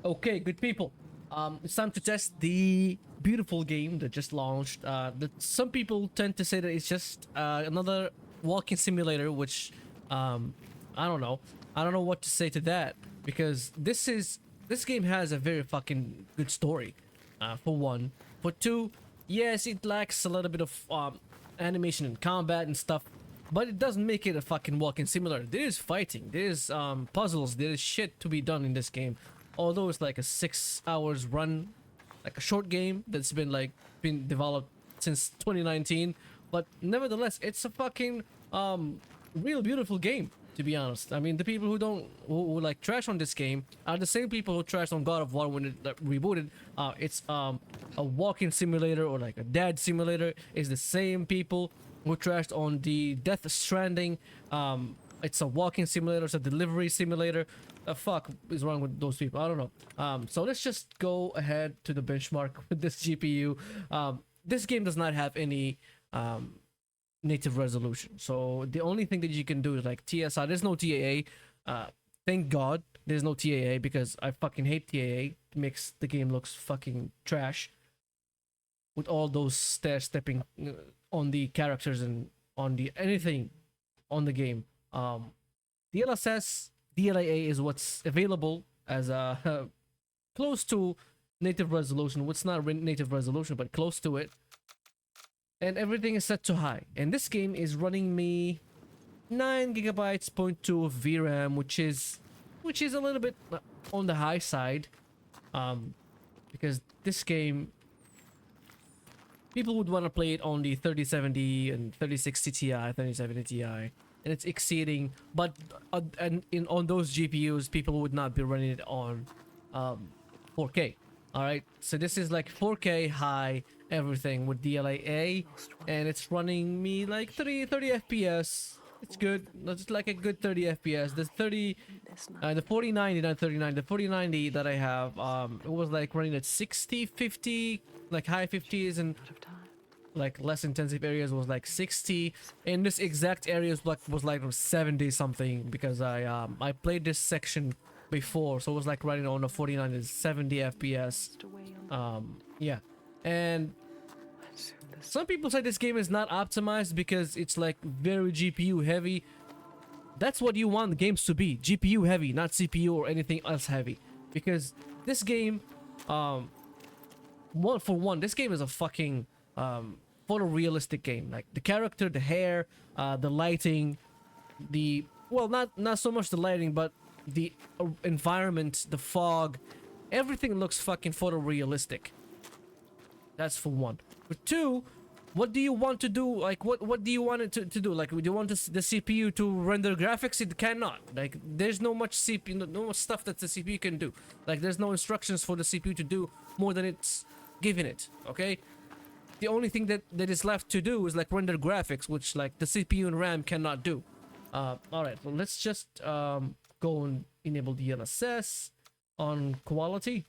Okay, good people. It's time to test the beautiful game that just launched. That some people tend to say that it's just another walking simulator, which I don't know. I don't know what to say to that because this game has a very fucking good story. For one, for two, yes, it lacks a little bit of animation and combat and stuff, but it doesn't make it a fucking walking simulator. There is fighting, there is puzzles, there is shit to be done in this game. Although it's like a 6 hours run, like a short game that's been developed since 2019, but nevertheless, it's a fucking real beautiful game. To be honest, I mean, the people who like trash on this game are the same people who trashed on God of War when it rebooted. It's a walking simulator or like a dad simulator. Is the same people who trashed on the Death Stranding. It's a walking simulator. It's a delivery simulator. Fuck is wrong with those people? I don't know. So let's just go ahead to the benchmark with this GPU. This game does not have any native resolution, so the only thing that you can do is like TSI. There's no TAA. Thank God there's no TAA because I fucking hate TAA. It makes the game looks fucking trash with all those stair stepping on the characters and on the anything on the game. DLSS DLAA is what's available as a close to native resolution. What's not native resolution, but close to it. And everything is set to high. And this game is running me 9 gigabytes, 0.2 of VRAM, which is a little bit on the high side. Because this game, people would want to play it on the 3070 and 3060 Ti, 3070 Ti, and it's exceeding. But on those GPUs, people would not be running it on 4K. All right, so this is like 4K high everything with DLAA, and it's running me like 30 FPS. It's good. It's like a good 30 FPS. The 4090, not 39, the 4090 that I have, it was like running at 60, 50, like high 50s, and like less intensive areas was like 60. In this exact areas was like 70 something because I played this section before, so it was like running on a 49 is 70 FPS. Yeah, and some people say this game is not optimized because it's like very GPU heavy. That's what you want the games to be, GPU heavy, not CPU or anything else heavy. Because this game, this game is a fucking photorealistic game. Like the character, the hair, the lighting, not so much the lighting, but the environment, the fog, everything looks fucking photorealistic. That's for one. For two, what do you want to do? Like, what do you want it to do? Like, do you want the CPU to render graphics? It cannot. Like, there's no much CPU, no much stuff that the CPU can do. Like, there's no instructions for the CPU to do more than it's given it. Okay. The only thing that is left to do is like render graphics, which like the CPU and RAM cannot do. All right. Well, let's just go and enable DLSS on quality.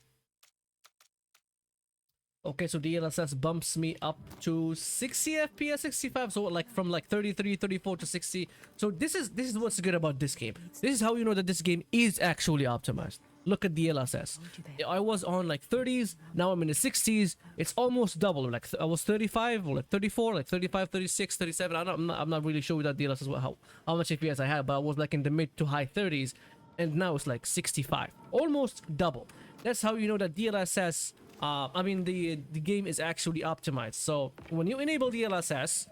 Okay, so DLSS bumps me up to 60 FPS, 65, so like from like 33, 34 to 60. So this is what's good about this game. This is how you know that this game is actually optimized. Look at DLSS. I was on like 30s, now I'm in the 60s. It's almost double. Like I was 35 or like 34, like 35, 36, 37. I'm not really sure with that DLSS how much FPS I had, but I was like in the mid to high 30s, and now it's like 65, almost double. That's how you know that DLSS. I mean the game is actually optimized. So when you enable DLSS,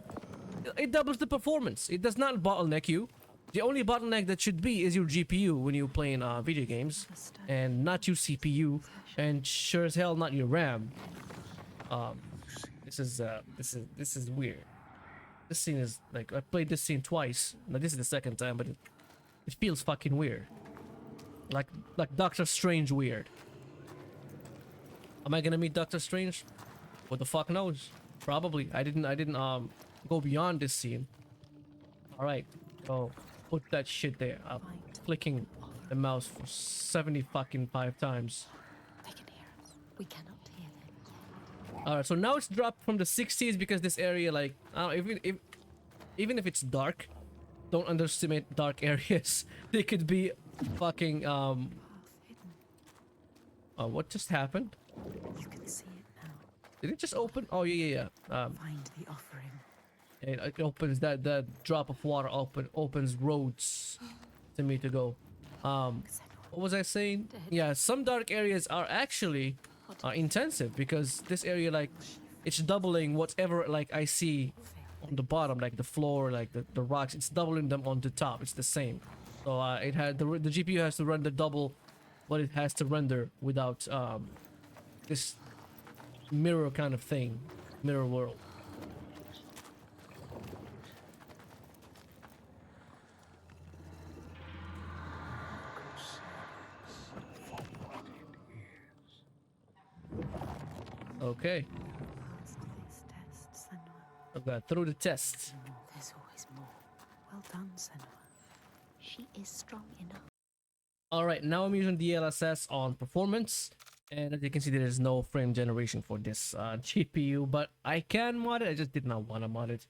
it doubles the performance. It does not bottleneck you. The only bottleneck that should be is your GPU when you're playing video games, and not your CPU, and sure as hell not your RAM. This is weird. This scene is like, I played this scene twice. Now this is the second time, but it feels fucking weird. Like Doctor Strange weird. Am I gonna meet Doctor Strange? What the fuck knows? Probably. I didn't go beyond this scene. All right, so put that shit there. I'm clicking the mouse for 75 times. They can hear us. We cannot hear them. All right, so now it's dropped from the 60s because this area, like, even if it's dark, don't underestimate dark areas. They could be fucking What just happened? You can see it now. Did it just open? Oh yeah. Find the offering. It opens that drop of water opens roads to me to go. What was I saying? Yeah, some dark areas are actually intensive because this area, like, it's doubling whatever like I see on the bottom, like the floor, like the rocks. It's doubling them on the top. It's the same. So it had the GPU has to render double what it has to render without this mirror kind of thing, mirror world. Okay. Past this test, Senua. I've got through the test. There's always more. Well done, Senua. She is strong enough. Alright, now I'm using DLSS on performance. And as you can see, there is no frame generation for this GPU. But I can mod it. I just did not want to mod it.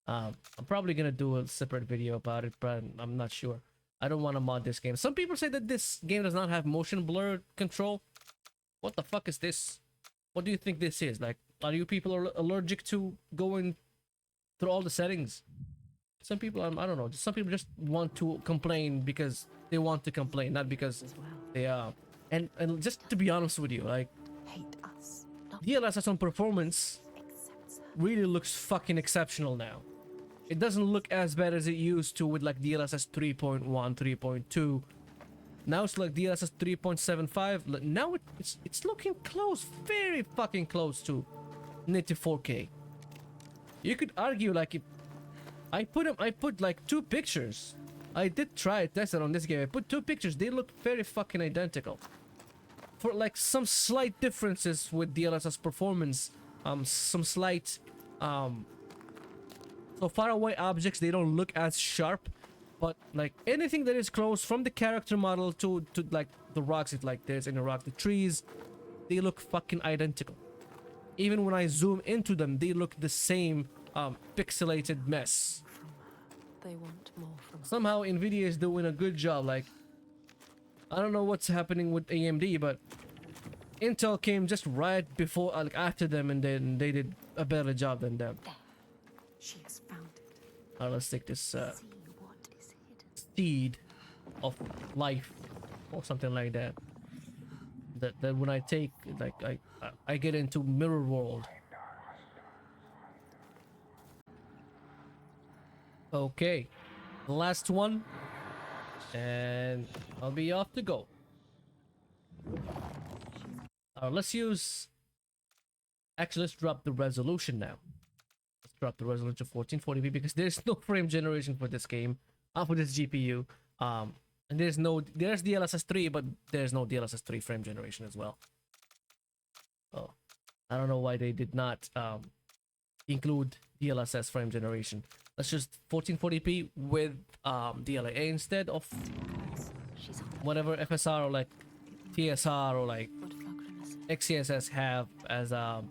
I'm probably going to do a separate video about it, but I'm not sure. I don't want to mod this game. Some people say that this game does not have motion blur control. What the fuck is this? What do you think this is? Like, are you people allergic to going through all the settings? Some people, I don't know. Some people just want to complain because they want to complain, not because they are. And just to be honest with you, like, Hate us. Not DLSS on performance accepts her. really looks fucking exceptional now. It doesn't look as bad as it used to with like DLSS 3.1, 3.2. Now it's like DLSS 3.75. Now it's looking close, very fucking close to native 4K. You could argue like if I put like 2 pictures. I did try test it on this game. I put 2 pictures. They look very fucking identical. For like some slight differences with DLSS performance, some slight so far away objects, they don't look as sharp. But like anything that is close from the character model to like the rocks, if like there's any rock, the trees, they look fucking identical. Even when I zoom into them, they look the same pixelated mess. They want more from us. Somehow Nvidia is doing a good job. Like, I don't know what's happening with AMD, but Intel came just right before, like after them, and then they did a better job than them. There. She has found it. Alright, let's take this See what is hidden. seed of life or something like that. That when I take, like, I get into mirror world. Okay, the last one, and I'll be off to go. Let's use. Actually, let's drop the resolution now. Let's drop the resolution to 1440p because there's no frame generation for this game, for this GPU. And there's DLSS 3, but there's no DLSS 3 frame generation as well. Oh, I don't know why they did not include DLSS frame generation. Let's just 1440p with DLA instead of She's on whatever FSR or like TSR or like what Fulcrum is. XeSS have as a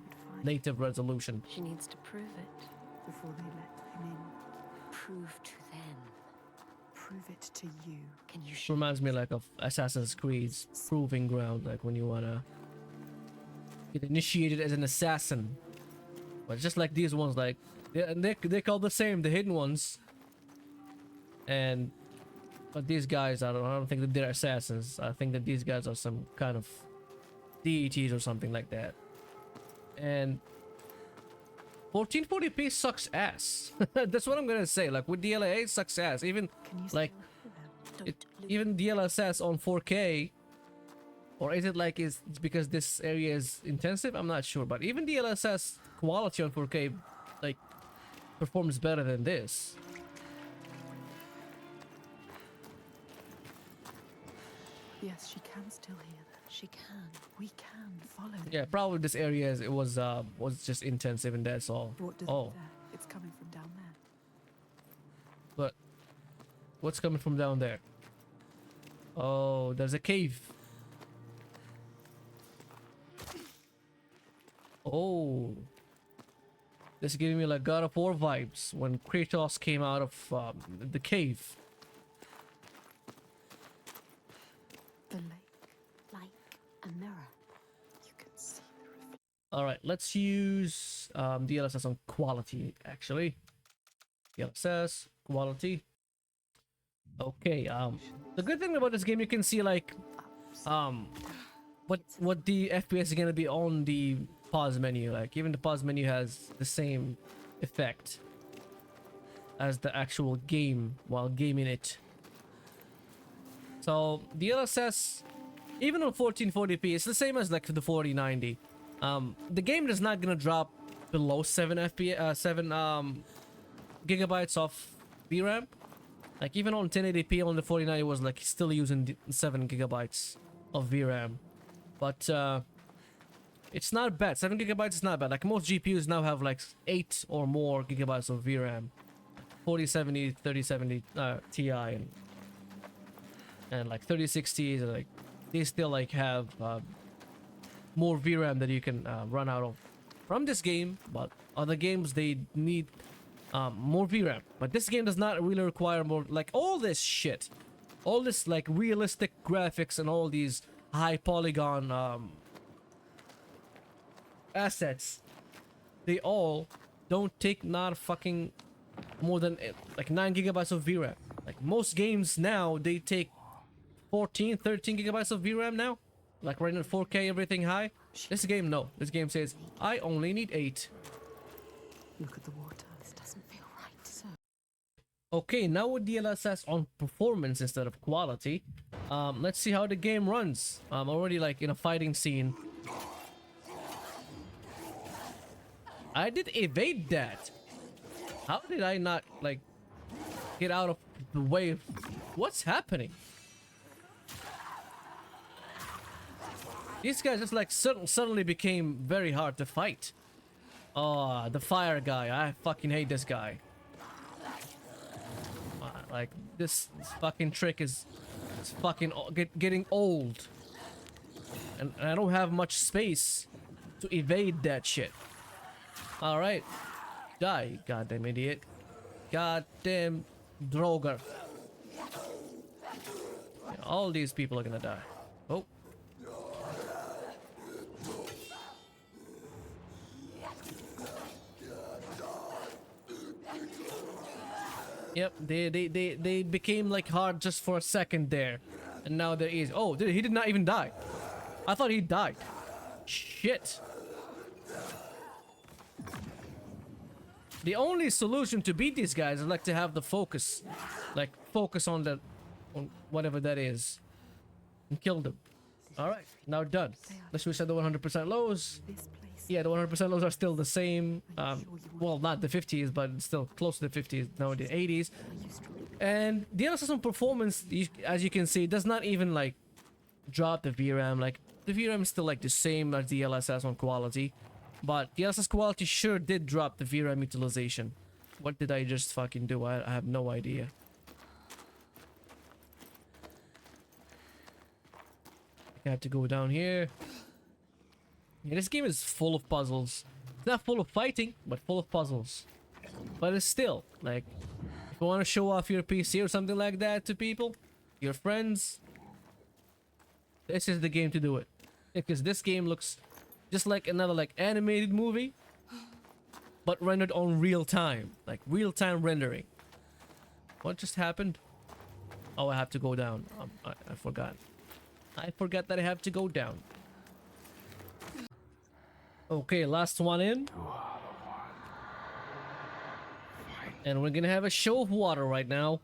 native resolution. She needs to prove it before they let him in. Prove to them. Prove it to you. Can you show Reminds me like of Assassin's Creed's proving ground, like when you wanna get initiated as an assassin. But just like these ones, like they call the same, the hidden ones. But these guys, I don't think that they're assassins. I think that these guys are some kind of deities or something like that. And 1440p sucks ass. That's what I'm gonna say. Like with DLA, it sucks ass. Even Can you like still hear them? it, Don't lose. even DLSS on 4K, or is it like it's because this area is intensive? I'm not sure. But even DLSS quality on 4K, like, performs better than this. Yes, she can still hear them. She can. We can follow them. Yeah, probably this area was just intensive and that's all. What does Oh, it there? It's coming from down there. but what's coming from down there? Oh, there's a cave. Oh, this is giving me like God of War vibes when Kratos came out of the cave. The lake. Like a mirror. All right, let's use DLSS on quality actually. DLSS quality. Okay. The good thing about this game, you can see like um what the FPS is gonna be on the pause menu. Like even the pause menu has the same effect as the actual game while gaming it. So DLSS, even on 1440p, it's the same as like the 4090. The game is not gonna drop below 7 FPS, 7 gigabytes of VRAM. Like even on 1080p on the 4090 was like still using 7 gigabytes of VRAM, but it's not bad. 7 gigabytes is not bad. Like most GPUs now have like 8 or more gigabytes of VRAM. 4070, 3070 Ti and like 3060s, like they still like have more VRAM that you can run out of from this game. But other games they need more VRAM. But this game does not really require more. Like all this shit, all this like realistic graphics and all these high polygon assets, they all don't take not fucking more than like 9 gigabytes of VRAM. Like most games now, they take 14, 13 gigabytes of VRAM now. Like running at 4K, everything high. This game, no. This game says, I only need 8. Look at the water. This doesn't feel right, sir. Okay, now with DLSS on performance instead of quality, let's see how the game runs. I'm already like in a fighting scene. I did evade that. How did I not like get out of the way? What's happening? These guys just like suddenly became very hard to fight. Oh, the fire guy. I fucking hate this guy. Like this fucking trick is fucking getting old. And I don't have much space to evade that shit. Alright. Die, goddamn idiot. Goddamn droger. Yeah, all these people are gonna die. Oh. Yep, they became like hard just for a second there. And now they're easy. Oh, he did not even die. I thought he died. Shit. The only solution to beat these guys is like to have the focus. Like focus on the on whatever that is. And kill them. Alright, now done. Let's reset the 100% lows. This place. Yeah, the 100% lows are still the same. Well, not the 50s, but still close to the 50s, now the 80s. And the DLSS on performance, as you can see, does not even like drop the VRAM. Like the VRAM is still like the same as the DLSS on quality, but the DLSS quality sure did drop the VRAM utilization. What did I just fucking do? I have no idea. I have to go down here. Yeah, this game is full of puzzles. It's not full of fighting, but full of puzzles. But it's still, like, if you want to show off your PC or something like that to people, your friends, this is the game to do it. Because this game looks just like another, like, animated movie, but rendered on real time. Like, real-time rendering. What just happened? Oh, I have to go down. I forgot. I forgot that I have to go down. Okay, last one in. And we're gonna have a show of water right now.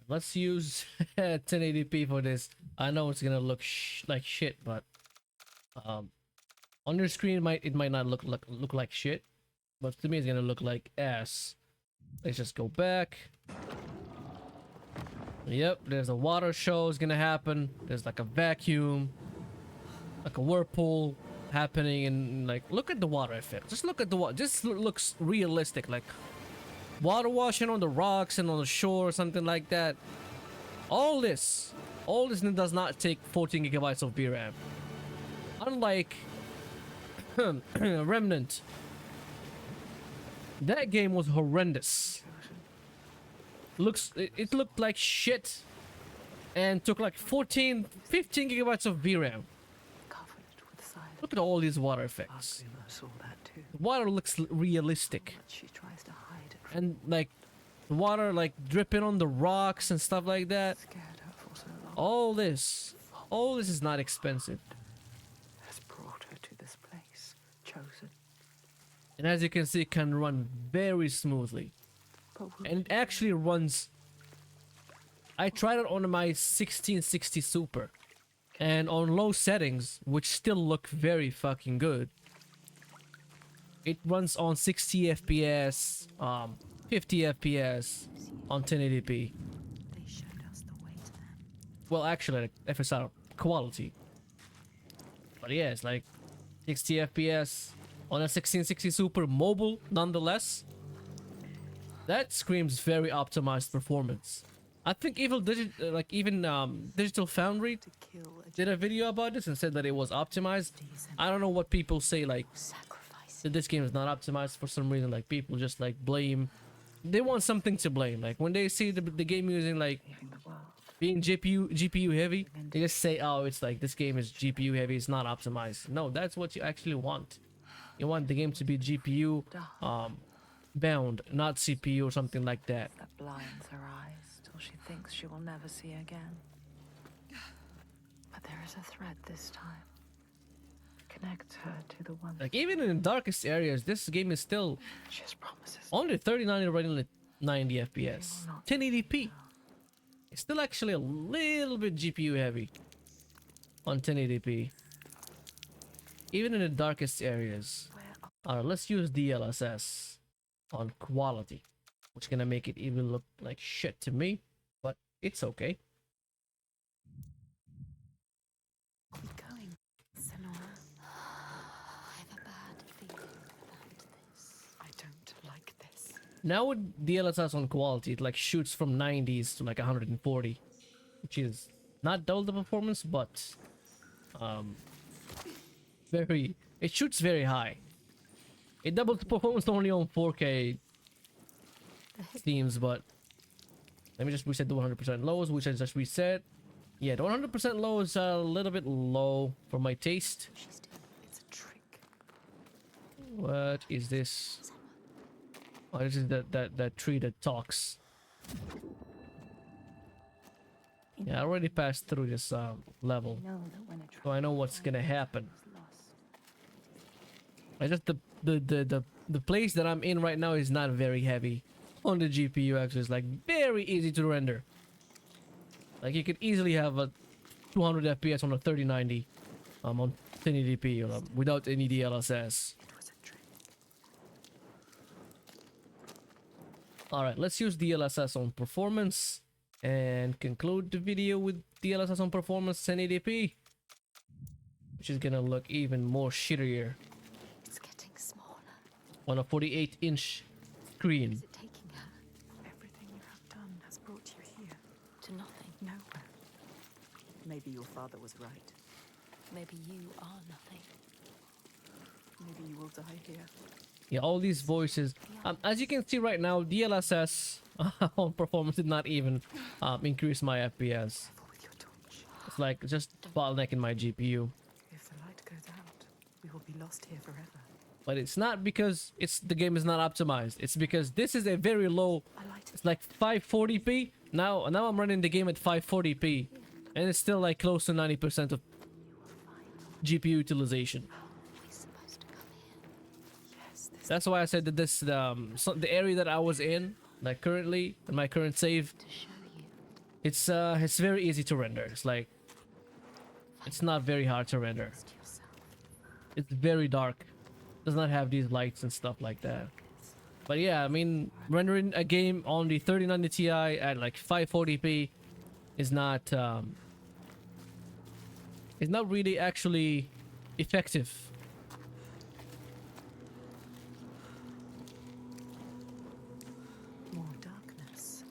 Let's use 1080p for this. I know it's gonna look like shit, but on your screen it might not look like shit, but to me it's gonna look like ass. Let's just go back. Yep, there's a water show is gonna happen. There's like a vacuum, like a whirlpool happening, and like look at the water effect. Just look at the water. Just looks realistic, like water washing on the rocks and on the shore, something like that. All this does not take 14 gigabytes of VRAM. Unlike Remnant, that game was horrendous. It looked like shit, and took like 14, 15 gigabytes of VRAM. Covered with silence. Look at all these water effects. Agrima saw that too. The water looks realistic, But she tries to hide it from and like the water like dripping on the rocks and stuff like that. scared her for so long. All this is not expensive. Has brought her to this place. Chosen. And as you can see, it can run very smoothly. But will And it actually runs. I tried it on my 1660 Super, and on low settings, which still look very fucking good. It runs on 60 FPS, 50 FPS, on 1080p. they showed us the way to them. Well, actually, like FSR quality. But yeah, it's like 60 FPS on a 1660 Super mobile, nonetheless. That screams very optimized performance. I think even Digital Foundry To kill a did a video about this and said that it was optimized. I don't know what people say, like sacrifice. that this game is not optimized for some reason. Like people just like blame. They want something to blame. Like when they see the game using like Leaving the world. being GPU heavy, they just say, oh, it's like this game is GPU heavy, it's not optimized. No, that's what you actually want. You want the game to be GPU bound, not CPU or something like that. That blinds her eyes till she thinks she will never see again. But there is a thread this time. Connects her to the one Like even in the darkest areas, this game is still she has promises. only 3090 running at 90 FPS, 1080p. It's still actually a little bit GPU heavy on 1080p. Even in the darkest areas. Where are Alright, let's use DLSS on quality, which is gonna make it even look like shit to me, but it's okay. we going? Senora. I have a bad feeling about this. I don't like this. Now with DLSS on quality, it like shoots from 90s to like 140, which is not double the performance, but it shoots very high. It doubles the performance only on 4K themes, but let me just reset the 100% lows, which I just reset. Yeah, the 100% low is a little bit low for my taste. She's doing it's a trick. What is this? Oh, this is that tree that talks. Yeah, I already passed through this level, Know that when a so I know what's gonna happen. is lost. I just the place that I'm in right now is not very heavy on the GPU. Actually, it's like very easy to render. Like you could easily have a 200 FPS on a 3090 on 1080p without any DLSS. It was a trick. All right, let's use DLSS on performance and conclude the video with DLSS on performance 1080p, which is gonna look even more shittier It's getting smaller. on a 48-inch screen. Is it taking her? Everything you have done has brought you here. To nothing. Nowhere. Maybe your father was right. Maybe you are nothing. Maybe you will die here. Yeah, all these voices. As you can see right now, DLSS on performance did not even increase my FPS. Careful with your torch. It's like just bottlenecking my GPU. If the light goes out, we will be lost here forever. But it's not because the game is not optimized. It's because this is a very low. A light It's like 540p. Now I'm running the game at 540p, and it's still like close to 90% of GPU utilization. we're supposed to come here. Yes, this That's why I said that this the area that I was in, like currently in my current save, to show you. it's very easy to render. It's like it's not very hard to render. To yourself. It's very dark. Does not have these lights and stuff like that. But yeah, I mean, rendering a game on the 3090 Ti at like 540p is not really actually effective. More darkness.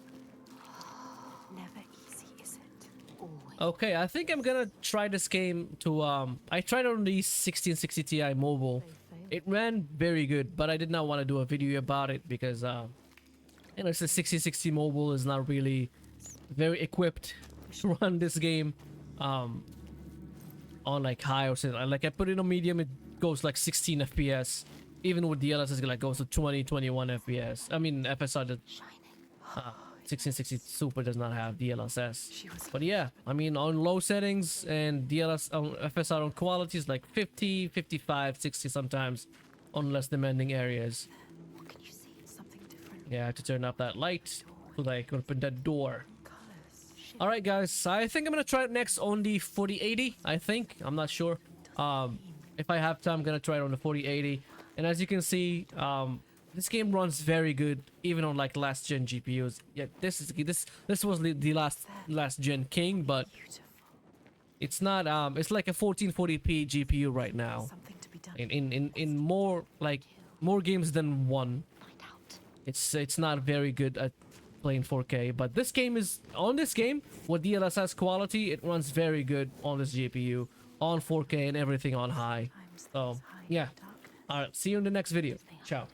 Never easy, is it? Always. Okay, I think I'm gonna try this game to I tried it on the 1660 Ti mobile. They failed. It ran very good, but I did not want to do a video about it because You know, it's a 6060 mobile is not really very equipped to run this game on like high or something. Like I put it on medium, it goes like 16 FPS. Even with DLSS, it like goes to 21 FPS. I mean, FSR, the 1660 Super does not have DLSS. But yeah, I mean, on low settings and FSR on quality is like 50, 55, 60 sometimes on less demanding areas. What can you see? Something different. Yeah, to turn up that light so that I can open that door. Colors. Alright guys, I think I'm gonna try it next on the 4080. I think, I'm not sure. If I have time, I'm gonna try it on the 4080. And as you can see, this game runs very good even on like last gen GPUs. Yeah, this was the last gen king, but it's not it's like a 1440p GPU right now. Something to be done. In more games than one. It's not very good at playing 4K, but this game is on this game with DLSS quality, it runs very good on this GPU on 4K and everything on high. So yeah. All right, see you in the next video. Ciao.